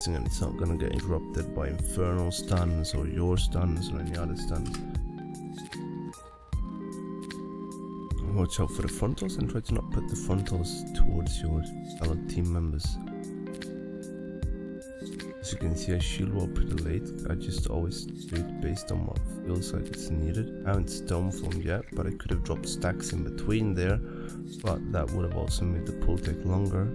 casting, and it's not gonna get interrupted by infernal stuns or your stuns or any other stuns. Watch out for the frontals and try to not put the frontals towards your fellow team members. As you can see, I shield wall pretty late. I just always do it based on what feels like it's needed. I haven't stone formed yet, but I could have dropped stacks in between there, but that would have also made the pull take longer.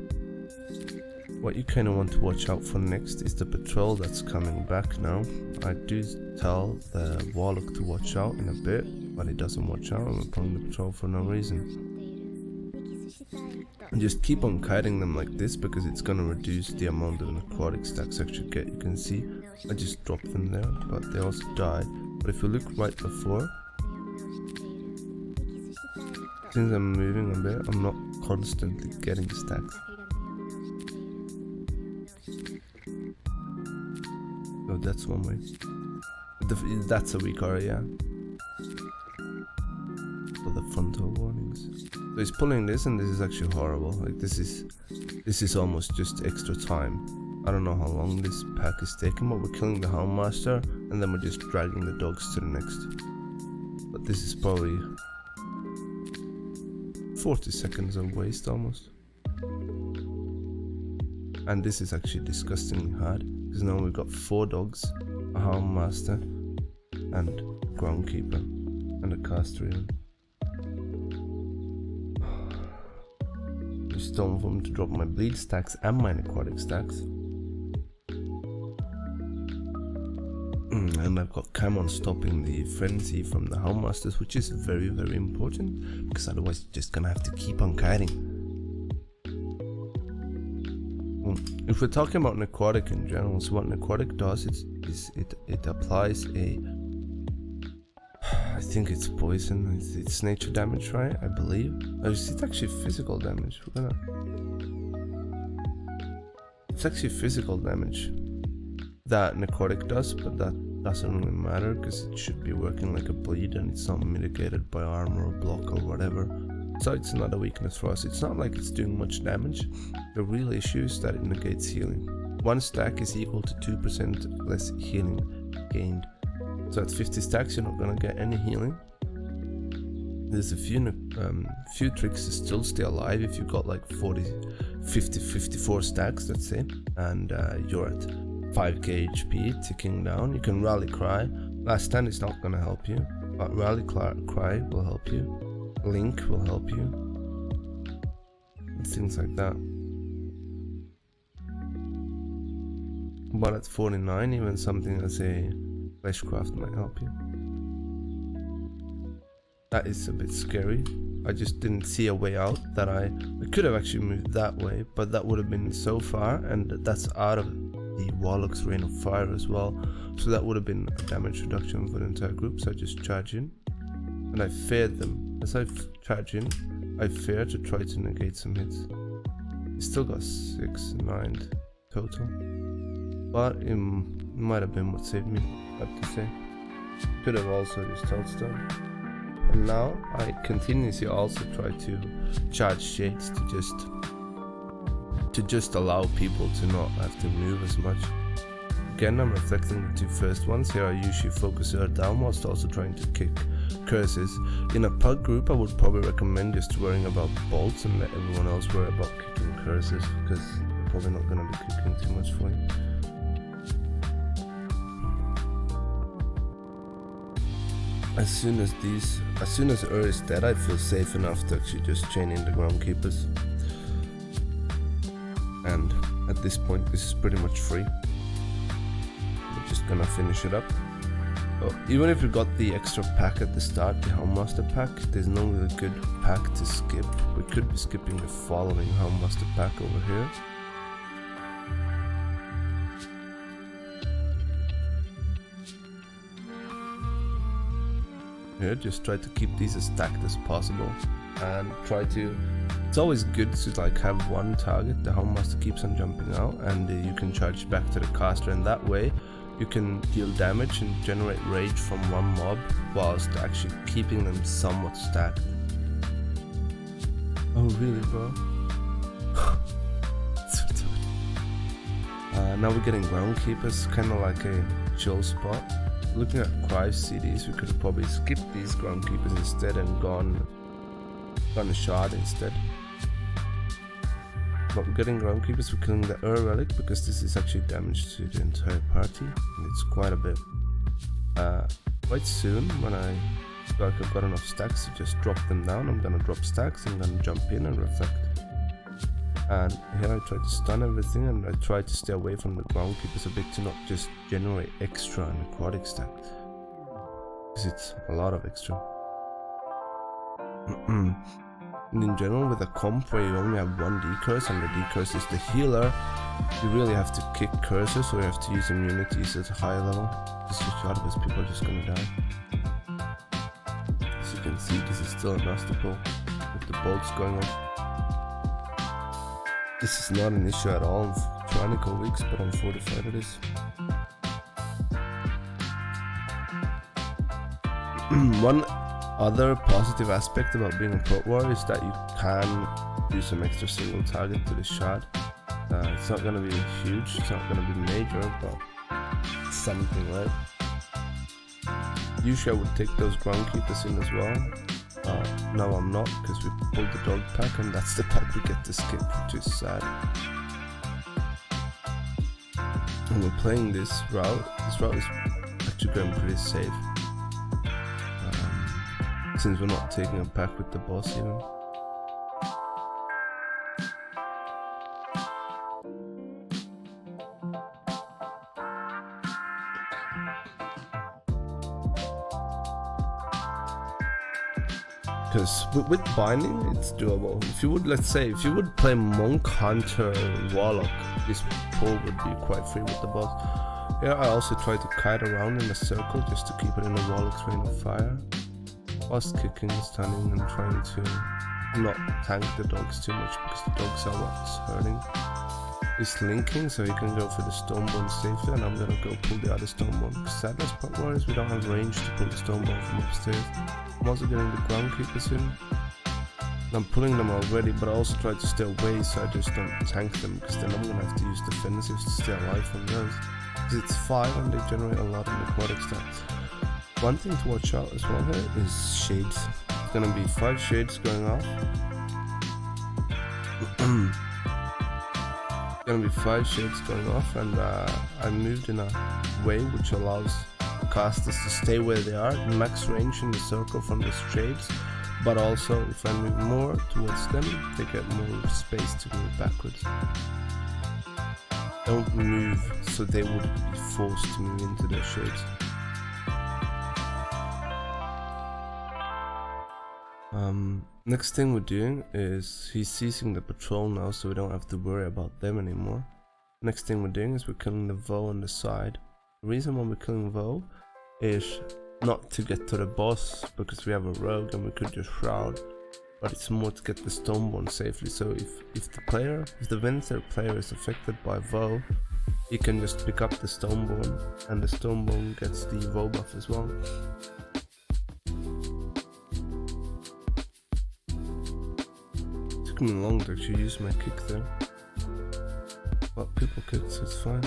What you kind of want to watch out for next is the patrol that's coming back now. I do tell the warlock to watch out in a bit, but he doesn't watch out, and we're pulling the patrol for no reason. And just keep on kiting them like this, because it's gonna reduce the amount of necrotic stacks I should get. You can see I just dropped them there, but they also died. But if you look right before, since I'm moving a bit, I'm not constantly getting stacks. So that's one way. That's a weak area. For the frontal warnings. So he's pulling this, and this is actually horrible. Like this is almost just extra time. I don't know how long this pack is taking, but we're killing the Houndmaster, and then we're just dragging the dogs to the next. But this is probably 40 seconds of waste almost. And this is actually disgustingly hard, because now we've got 4 dogs, a Houndmaster, and a Groundkeeper, and a caster even. Stone for him to drop my bleed stacks and my necrotic stacks. And I've got Camon stopping the frenzy from the Houndmasters, which is very, very important, because otherwise you're just gonna have to keep on kiting. If we're talking about necrotic in general, so what necrotic does is it applies a, I think it's poison, it's nature damage, right? I believe. It's actually physical damage. It's actually physical damage that necrotic does, but that doesn't really matter, because it should be working like a bleed, and it's not mitigated by armor or block or whatever. So it's another weakness for us. It's not like it's doing much damage. The real issue is that it negates healing. 1 stack is equal to 2% less healing gained. So at 50 stacks you're not gonna get any healing. There's a few tricks to still stay alive if you got like 40, 50, 54 stacks, let's say, and you're at 5k HP ticking down. You can rally cry. Last stand is not gonna help you, but rally cry will help you. Link will help you, and things like that. But at 49, even something as a fleshcraft might help you. That is a bit scary. I just didn't see a way out. That I could have actually moved that way, but that would have been so far, and that's out of the Warlock's Rain of Fire as well. So that would have been a damage reduction for the entire group. So I just charge in, and I feared them. As I charge in, I fear to try to negate some hits. He still got 6, 9 total, but it might have been what saved me, I have to say. Could have also just held stone. And now I continuously also try to charge shades to just allow people to not have to move as much. Again, I'm reflecting the 2 first ones. Here I usually focus her down whilst also trying to kick curses. In a pug group, I would probably recommend just worrying about bolts and let everyone else worry about kicking curses, because they're probably not going to be kicking too much for you. As soon as Ur is dead, I feel safe enough to actually just chain in the Groundkeepers. And at this point, this is pretty much free. We're just gonna finish it up. So even if we got the extra pack at the start, the Houndmaster pack, there's no really good pack to skip. We could be skipping the following Houndmaster pack over here. Here, just try to keep these as stacked as possible, and try to, it's always good to like have one target. The Houndmaster keeps on jumping out, and you can charge back to the caster, and that way you can deal damage and generate rage from one mob whilst actually keeping them somewhat stacked. Oh really, bro? Now we're getting groundkeepers, kind of like a chill spot. Looking at Cry's CDs, we could have probably skipped these groundkeepers instead and gone a shard instead. But we're getting groundkeepers, we're killing the relic because this is actually damage to the entire party, and it's quite a bit. Quite soon, when I feel like I've got enough stacks to just drop them down, I'm gonna drop stacks, I'm gonna jump in and reflect. And here I try to stun everything, and I try to stay away from the groundkeepers a bit to not just generate extra necrotic stacks, because it's a lot of extra. And in general, with a comp where you only have one decurse and the decurse is the healer, you really have to kick curses, or you have to use immunities at a high level to switch out, because people are just gonna die. As you can see, this is still a master pull with the bolts going off. This is not an issue at all on Tyrannical weeks, but on Fortified it is. One other positive aspect about being a Prot Warrior is that you can do some extra single target to the shard. It's not going to be huge, it's not going to be major, but it's something, right? Usually I would take those groundkeepers in as well. No, I'm not, because we pulled the dog pack and that's the pack we get to skip, which is sad. And we're playing this route. This route is actually going pretty safe, since we're not taking a pack with the boss even. Because with binding, it's doable. If you would, let's say, if you would play Monk, Hunter, Warlock, this pull would be quite free with the boss. Here I also try to kite around in a circle just to keep it in the Warlock's rain of fire, whilst kicking, stunning, and trying to not tank the dogs too much, because the dogs are what's hurting. It's linking, so you can go for the Stoneborn safely, and I'm gonna go pull the other Stoneborn. Because sadly, as Prot Warriors, we don't have range to pull the Stoneborn from upstairs. I'm also getting the groundkeepers in. And I'm pulling them already, but I also try to stay away so I just don't tank them, because then I'm gonna have to use defensives to stay alive from those. Because it's 5 and they generate a lot of necrotic stats. One thing to watch out as well here is shades. It's gonna be 5 shades going off. Gonna be 5 shades going off, and I moved in a way which allows casters to stay where they are, max range in the circle from the shades, but also if I move more towards them, they get more space to move backwards. Don't move so they would be forced to move into their shades. Next thing we're doing is he's ceasing the patrol now, so we don't have to worry about them anymore. Next thing we're doing is we're killing the Voe on the side. The reason why we're killing Voe is not to get to the boss, because we have a rogue and we could just shroud, but it's more to get the Stoneborn safely. So if the Venser player is affected by Voe, he can just pick up the Stoneborn, and the Stoneborn gets the Voe buff as well. Took me long to actually use my kick there, but people kicked, so it's fine.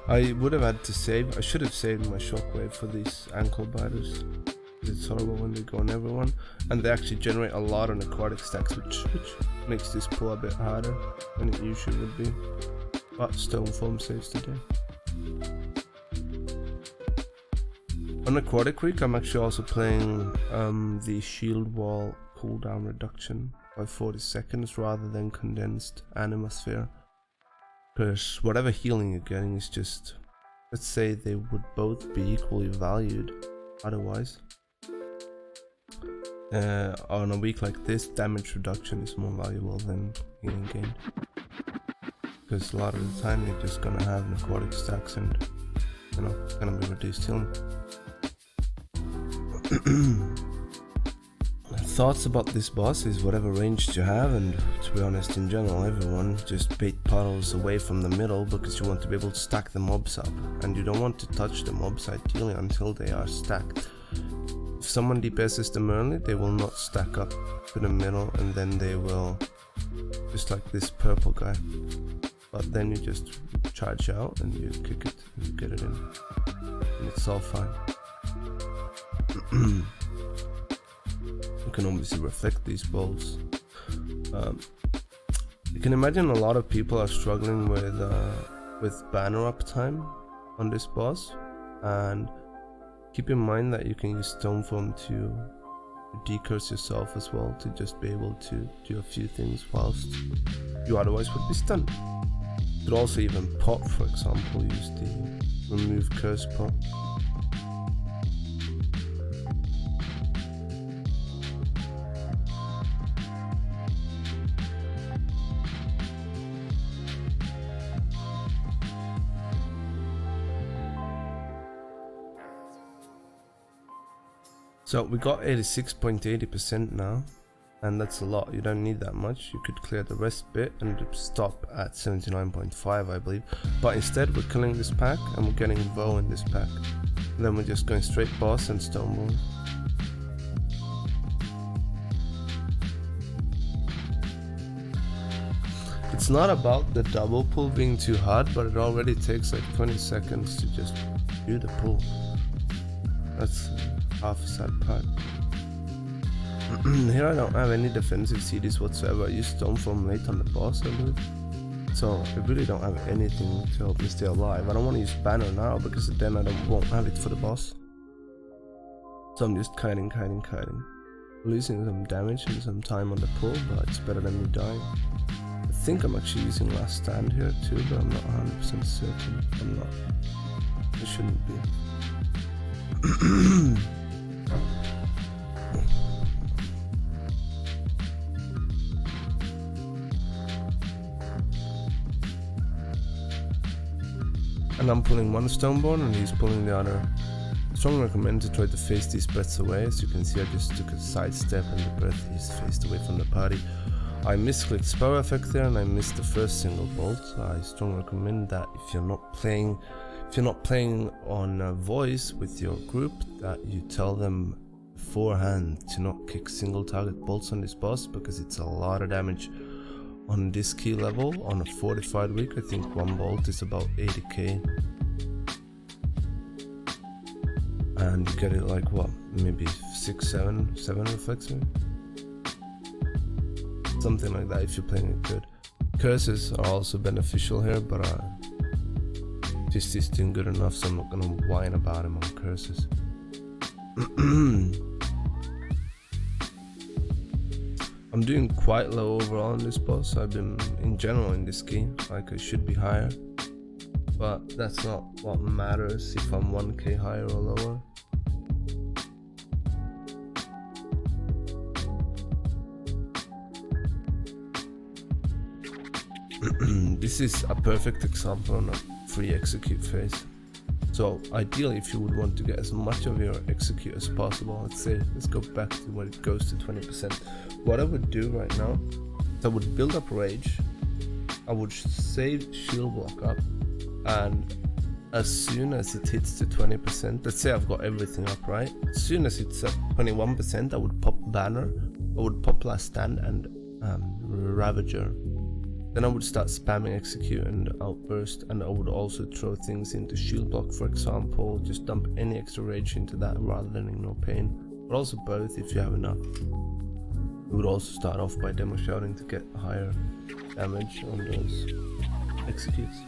I would have had to save. I should have saved my shockwave for these ankle biters. It's horrible when they go on everyone, and they actually generate a lot of necrotic stacks, which makes this pull a bit harder than it usually would be. But Stone Form saves the day. On Necrotic week, I'm actually also playing the Shield Wall cooldown reduction by 40 seconds rather than condensed Animasphere. Because whatever healing you're getting is just, let's say they would both be equally valued otherwise. On a week like this, damage reduction is more valuable than healing gain. Because a lot of the time you're just gonna have necrotic stacks and, you know, it's gonna be reduced healing. Thoughts about this boss is whatever range you have, and to be honest, in general, everyone just bait puddles away from the middle, because you want to be able to stack the mobs up, and you don't want to touch the mobs ideally until they are stacked. if someone DPSs them early, they will not stack up to the middle, and then they will, just like this purple guy. But then you just charge out and you kick it and you get it in, and it's all fine. You can obviously reflect these bolts. You can imagine a lot of people are struggling with banner uptime on this boss, and keep in mind that you can use Stoneform to decurse yourself as well, to just be able to do a few things whilst you otherwise would be stunned. You could also even pop, for example, use the remove curse pop. So we got 86.80% now, and that's a lot. You don't need that much. You could clear the rest bit and stop at 79.5, I believe. But instead we're killing this pack and we're getting Voe in this pack. And then we're just going straight boss and Stoneborn. It's not about the double pull being too hard, but it already takes like 20 seconds to just do the pull. That's half a sad part. Here I don't have any defensive CDs whatsoever. I use Stoneform late on the boss, I believe. So I really don't have anything to help me stay alive. I don't want to use banner now because then I won't have it for the boss. So I'm just kiting. Losing some damage and some time on the pull, but it's better than me dying. I think I'm actually using last stand here too, but I'm not 100% certain. I'm not. I shouldn't be. And I'm pulling one Stoneborn and he's pulling the other. I strongly recommend to try to face these breaths away. As you can see, I just took a side step and the breath is faced away from the party. I misclicked spell effect there and I missed the first single bolt. I strongly recommend that if you're not playing on voice with your group, that you tell them beforehand to not kick single target bolts on this boss, because it's a lot of damage on this key level. On a fortified week, I think one bolt is about 80k, and you get it like what, maybe 7 reflects me, something like that if you're playing it good. Curses are also beneficial here, but this is doing good enough, so I'm not gonna whine about him on curses. I'm doing quite low overall on this boss. I've been, in general in this key, like I should be higher, but that's not what matters if I'm 1k higher or lower. This is a perfect example on a free execute phase. So ideally, if you would want to get as much of your execute as possible, let's go back to when it goes to 20%. What I would do right now, I would build up rage, I would save shield block up, and as soon as it hits to 20%, let's say I've got everything up, right? As soon as it's at 21%, I would pop banner, I would pop last stand and ravager. Then I would start spamming execute and outburst, and I would also throw things into shield block, for example, just dump any extra rage into that rather than ignore pain, but also both if you have enough. We would also start off by demo shouting to get higher damage on those executes.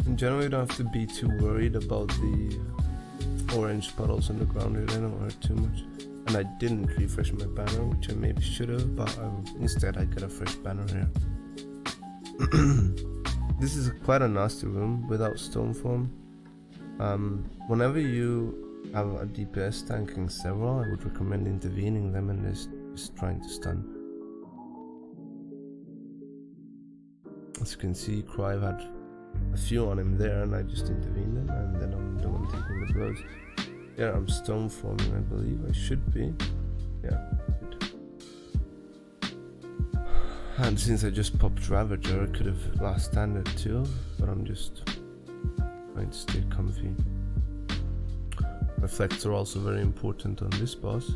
In general, you don't have to be too worried about the orange puddles on the ground here, they don't hurt too much. And I didn't refresh my banner, which I maybe should have, but instead I got a fresh banner here. This is quite a nasty room without Stoneform. Whenever you have a DPS tanking several, I would recommend intervening them and just trying to stun. As you can see, Crive had a few on him there and I just intervened them, and then I'm the one taking the blows. Yeah, I'm Stoneforming, I believe. I should be. Yeah, good. And since I just popped Ravager, I could have last standard too, but I'm just trying to stay comfy. Reflects are also very important on this boss.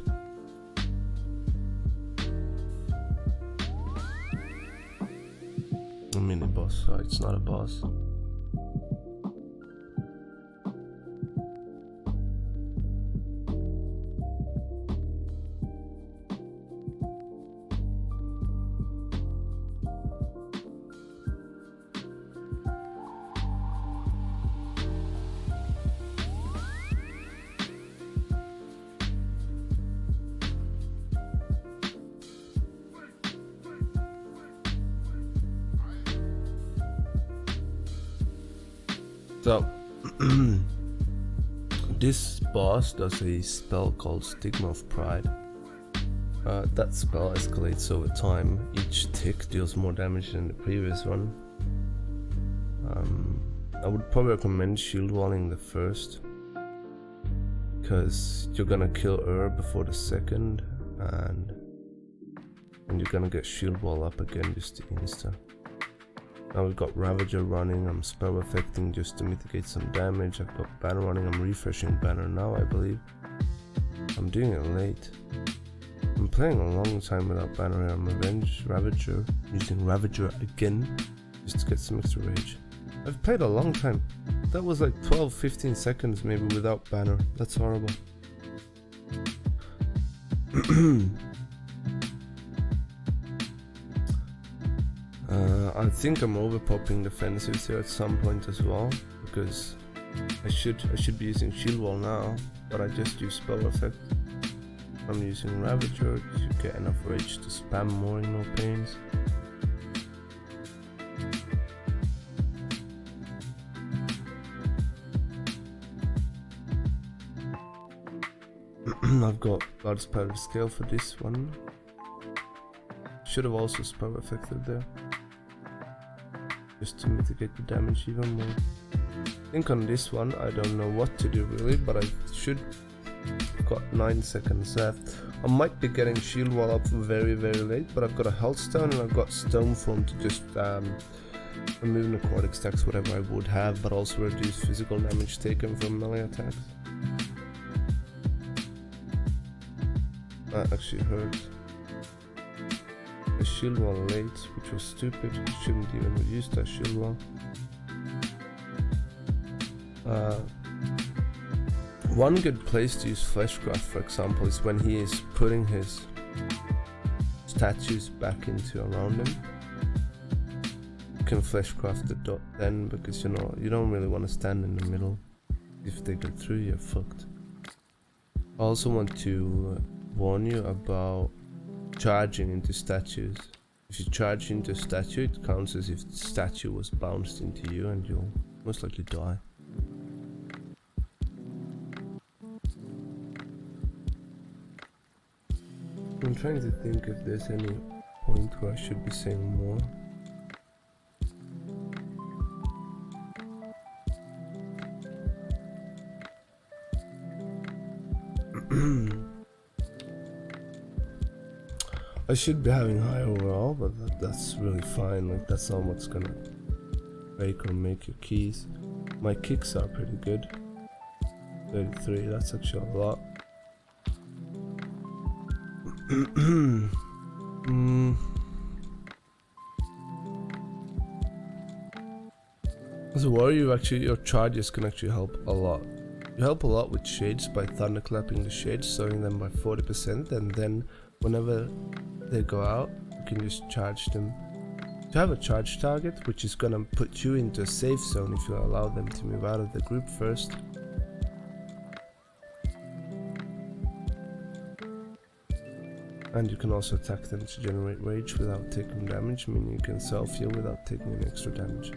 A mini boss, so it's not a boss. So, this boss does a spell called Stigma of Pride. That spell escalates over time. Each tick deals more damage than the previous one. I would probably recommend shield walling the first, because you're gonna kill before the second, and you're gonna get shield wall up again just to insta. Now we've got Ravager running, I'm spell affecting just to mitigate some damage. I've got Banner running, I'm refreshing Banner now, I believe. I'm doing it late. I'm playing a long time without Banner here. I'm Ravager, using Ravager again, just to get some extra rage. I've played a long time. That was like 12-15 seconds maybe without Banner. That's horrible. I think I'm overpopping defensives here at some point as well, because I should be using shield wall now, but I just use spell effect. I'm using Ravager to get enough rage to spam more in no pains. I've got Blood Spider Scale for this one. Should have also spell affected there, just to mitigate the damage even more. I think on this one I don't know what to do really, but I should have got 9 seconds left. I might be getting shield wall up very late, but I've got a health stone and I've got stone form to just remove necrotic stacks, whatever I would have, but also reduce physical damage taken from melee attacks. That actually hurt. A shield wall late, which was stupid. Shouldn't even have used that shield wall. One good place to use Fleshcraft, for example, is when he is putting his statues back into around him. You can Fleshcraft the dot then, because you don't really want to stand in the middle. If they get through, you're fucked. I also want to warn you about charging into statues. If you charge into a statue, it counts as if the statue was bounced into you and you'll most likely die. I'm trying to think if there's any point where I should be saying more. I should be having high overall, but that's really fine. Like, that's not what's gonna break or make your keys. My kicks are pretty good. 33, that's actually a lot. As a warrior, your charges can actually help a lot. You help a lot with shades by thunderclapping the shades, slowing them by 40%, and then whenever they go out, you can just charge them. To have a charge target, which is gonna put you into a safe zone if you allow them to move out of the group first. And you can also attack them to generate rage without taking damage, meaning you can self-heal without taking any extra damage.